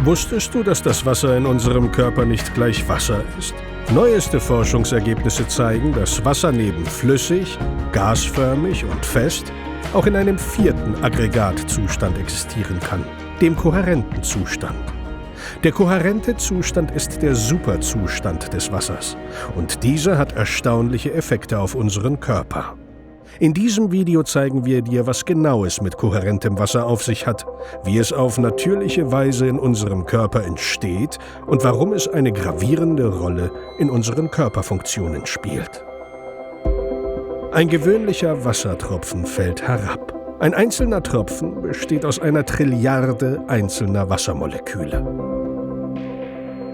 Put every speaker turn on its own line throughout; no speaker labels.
Wusstest du, dass das Wasser in unserem Körper nicht gleich Wasser ist? Neueste Forschungsergebnisse zeigen, dass Wasser neben flüssig, gasförmig und fest auch in einem vierten Aggregatzustand existieren kann, dem kohärenten Zustand. Der kohärente Zustand ist der Superzustand des Wassers und dieser hat erstaunliche Effekte auf unseren Körper. In diesem Video zeigen wir dir, was genau es mit kohärentem Wasser auf sich hat, wie es auf natürliche Weise in unserem Körper entsteht und warum es eine gravierende Rolle in unseren Körperfunktionen spielt. Ein gewöhnlicher Wassertropfen fällt herab. Ein einzelner Tropfen besteht aus einer Trilliarde einzelner Wassermoleküle.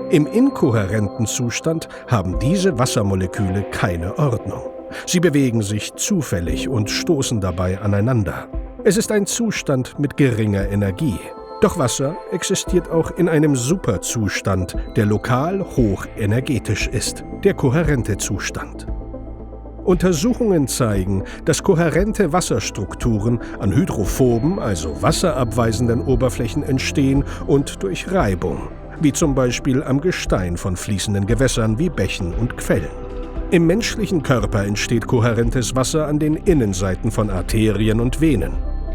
Im inkohärenten Zustand haben diese Wassermoleküle keine Ordnung. Sie bewegen sich zufällig und stoßen dabei aneinander. Es ist ein Zustand mit geringer Energie. Doch Wasser existiert auch in einem Superzustand, der lokal hochenergetisch ist, der kohärente Zustand. Untersuchungen zeigen, dass kohärente Wasserstrukturen an hydrophoben, also wasserabweisenden Oberflächen entstehen und durch Reibung, wie zum Beispiel am Gestein von fließenden Gewässern wie Bächen und Quellen. Im menschlichen Körper entsteht kohärentes Wasser an den Innenseiten von Arterien und Venen.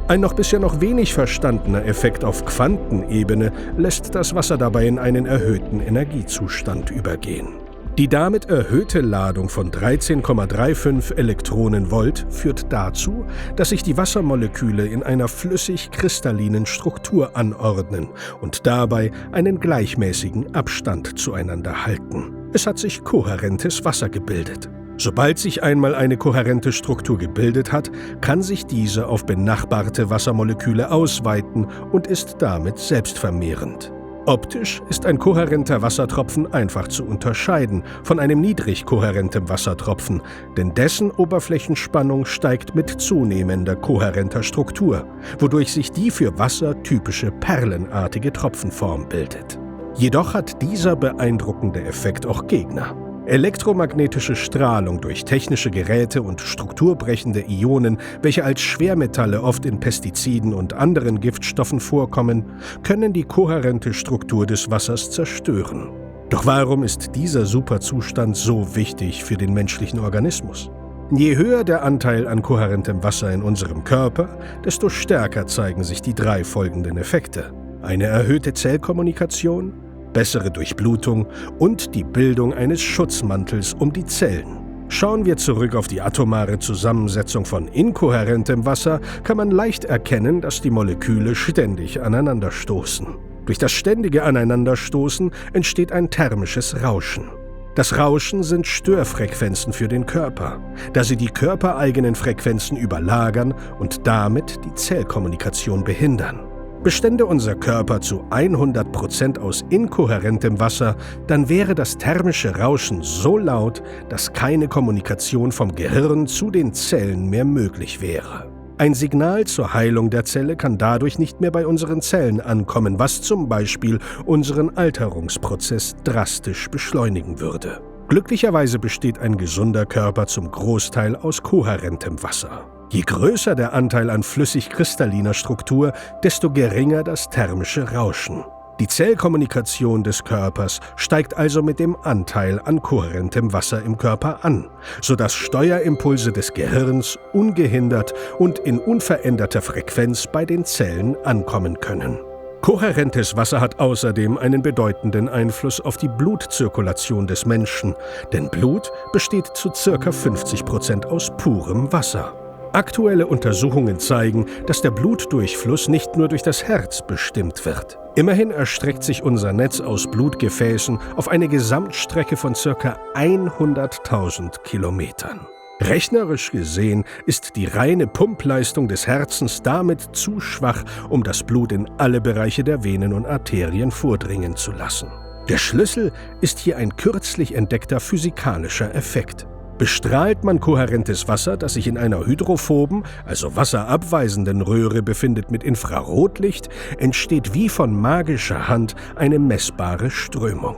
Ein bisher noch wenig verstandener Effekt auf Quantenebene lässt das Wasser dabei in einen erhöhten Energiezustand übergehen. Die damit erhöhte Ladung von 13,35 Elektronenvolt führt dazu, dass sich die Wassermoleküle in einer flüssig-kristallinen Struktur anordnen und dabei einen gleichmäßigen Abstand zueinander halten. Es hat sich kohärentes Wasser gebildet. Sobald sich einmal eine kohärente Struktur gebildet hat, kann sich diese auf benachbarte Wassermoleküle ausweiten und ist damit selbstvermehrend. Optisch ist ein kohärenter Wassertropfen einfach zu unterscheiden von einem niedrig kohärentem Wassertropfen, denn dessen Oberflächenspannung steigt mit zunehmender kohärenter Struktur, wodurch sich die für Wasser typische perlenartige Tropfenform bildet. Jedoch hat dieser beeindruckende Effekt auch Gegner. Elektromagnetische Strahlung durch technische Geräte und strukturbrechende Ionen, welche als Schwermetalle oft in Pestiziden und anderen Giftstoffen vorkommen, können die kohärente Struktur des Wassers zerstören. Doch warum ist dieser Superzustand so wichtig für den menschlichen Organismus? Je höher der Anteil an kohärentem Wasser in unserem Körper, desto stärker zeigen sich die drei folgenden Effekte: eine erhöhte Zellkommunikation, bessere Durchblutung und die Bildung eines Schutzmantels um die Zellen. Schauen wir zurück auf die atomare Zusammensetzung von inkohärentem Wasser, kann man leicht erkennen, dass die Moleküle ständig aneinanderstoßen. Durch das ständige Aneinanderstoßen entsteht ein thermisches Rauschen. Das Rauschen sind Störfrequenzen für den Körper, da sie die körpereigenen Frequenzen überlagern und damit die Zellkommunikation behindern. Bestände unser Körper zu 100% aus inkohärentem Wasser, dann wäre das thermische Rauschen so laut, dass keine Kommunikation vom Gehirn zu den Zellen mehr möglich wäre. Ein Signal zur Heilung der Zelle kann dadurch nicht mehr bei unseren Zellen ankommen, was zum Beispiel unseren Alterungsprozess drastisch beschleunigen würde. Glücklicherweise besteht ein gesunder Körper zum Großteil aus kohärentem Wasser. Je größer der Anteil an flüssig-kristalliner Struktur, desto geringer das thermische Rauschen. Die Zellkommunikation des Körpers steigt also mit dem Anteil an kohärentem Wasser im Körper an, sodass Steuerimpulse des Gehirns ungehindert und in unveränderter Frequenz bei den Zellen ankommen können. Kohärentes Wasser hat außerdem einen bedeutenden Einfluss auf die Blutzirkulation des Menschen, denn Blut besteht zu ca. 50% aus purem Wasser. Aktuelle Untersuchungen zeigen, dass der Blutdurchfluss nicht nur durch das Herz bestimmt wird. Immerhin erstreckt sich unser Netz aus Blutgefäßen auf eine Gesamtstrecke von ca. 100.000 Kilometern. Rechnerisch gesehen ist die reine Pumpleistung des Herzens damit zu schwach, um das Blut in alle Bereiche der Venen und Arterien vordringen zu lassen. Der Schlüssel ist hier ein kürzlich entdeckter physikalischer Effekt. Bestrahlt man kohärentes Wasser, das sich in einer hydrophoben, also wasserabweisenden Röhre befindet mit Infrarotlicht, entsteht wie von magischer Hand eine messbare Strömung.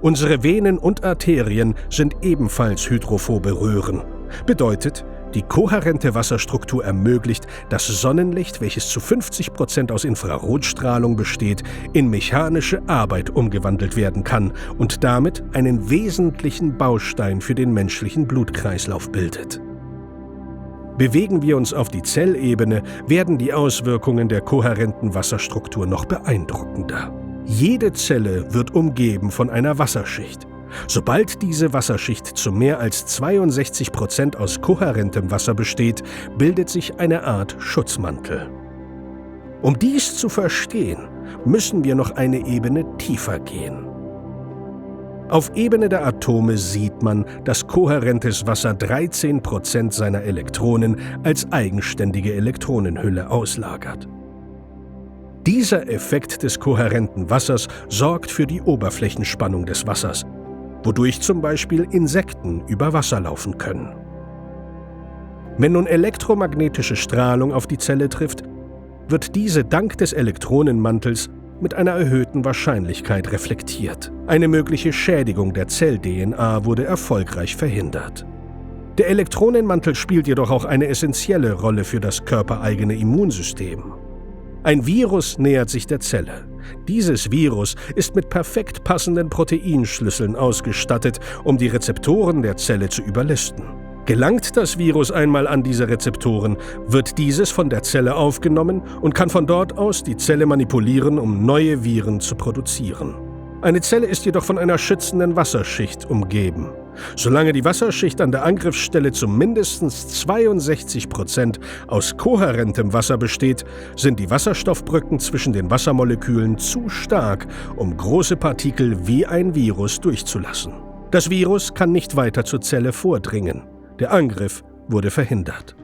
Unsere Venen und Arterien sind ebenfalls hydrophobe Röhren. Bedeutet, Die kohärente Wasserstruktur ermöglicht, dass Sonnenlicht, welches zu 50% aus Infrarotstrahlung besteht, in mechanische Arbeit umgewandelt werden kann und damit einen wesentlichen Baustein für den menschlichen Blutkreislauf bildet. Bewegen wir uns auf die Zellebene, werden die Auswirkungen der kohärenten Wasserstruktur noch beeindruckender. Jede Zelle wird umgeben von einer Wasserschicht. Sobald diese Wasserschicht zu mehr als 62% aus kohärentem Wasser besteht, bildet sich eine Art Schutzmantel. Um dies zu verstehen, müssen wir noch eine Ebene tiefer gehen. Auf Ebene der Atome sieht man, dass kohärentes Wasser 13% seiner Elektronen als eigenständige Elektronenhülle auslagert. Dieser Effekt des kohärenten Wassers sorgt für die Oberflächenspannung des Wassers, wodurch zum Beispiel Insekten über Wasser laufen können. Wenn nun elektromagnetische Strahlung auf die Zelle trifft, wird diese dank des Elektronenmantels mit einer erhöhten Wahrscheinlichkeit reflektiert. Eine mögliche Schädigung der Zell-DNA wurde erfolgreich verhindert. Der Elektronenmantel spielt jedoch auch eine essentielle Rolle für das körpereigene Immunsystem. Ein Virus nähert sich der Zelle. Dieses Virus ist mit perfekt passenden Proteinschlüsseln ausgestattet, um die Rezeptoren der Zelle zu überlisten. Gelangt das Virus einmal an diese Rezeptoren, wird dieses von der Zelle aufgenommen und kann von dort aus die Zelle manipulieren, um neue Viren zu produzieren. Eine Zelle ist jedoch von einer schützenden Wasserschicht umgeben. Solange die Wasserschicht an der Angriffsstelle zu mindestens 62% aus kohärentem Wasser besteht, sind die Wasserstoffbrücken zwischen den Wassermolekülen zu stark, um große Partikel wie ein Virus durchzulassen. Das Virus kann nicht weiter zur Zelle vordringen. Der Angriff wurde verhindert.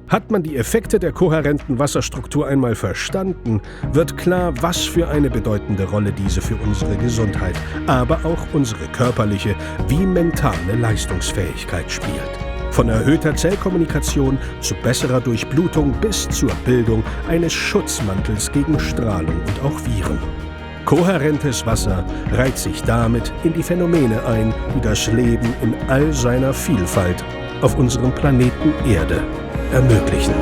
Hat man die Effekte der kohärenten Wasserstruktur einmal verstanden, wird klar, was für eine bedeutende Rolle diese für unsere Gesundheit, aber auch unsere körperliche wie mentale Leistungsfähigkeit spielt. Von erhöhter Zellkommunikation zu besserer Durchblutung bis zur Bildung eines Schutzmantels gegen Strahlung und auch Viren. Kohärentes Wasser reiht sich damit in die Phänomene ein, die das Leben in all seiner Vielfalt auf unserem Planeten Erde ermöglichen.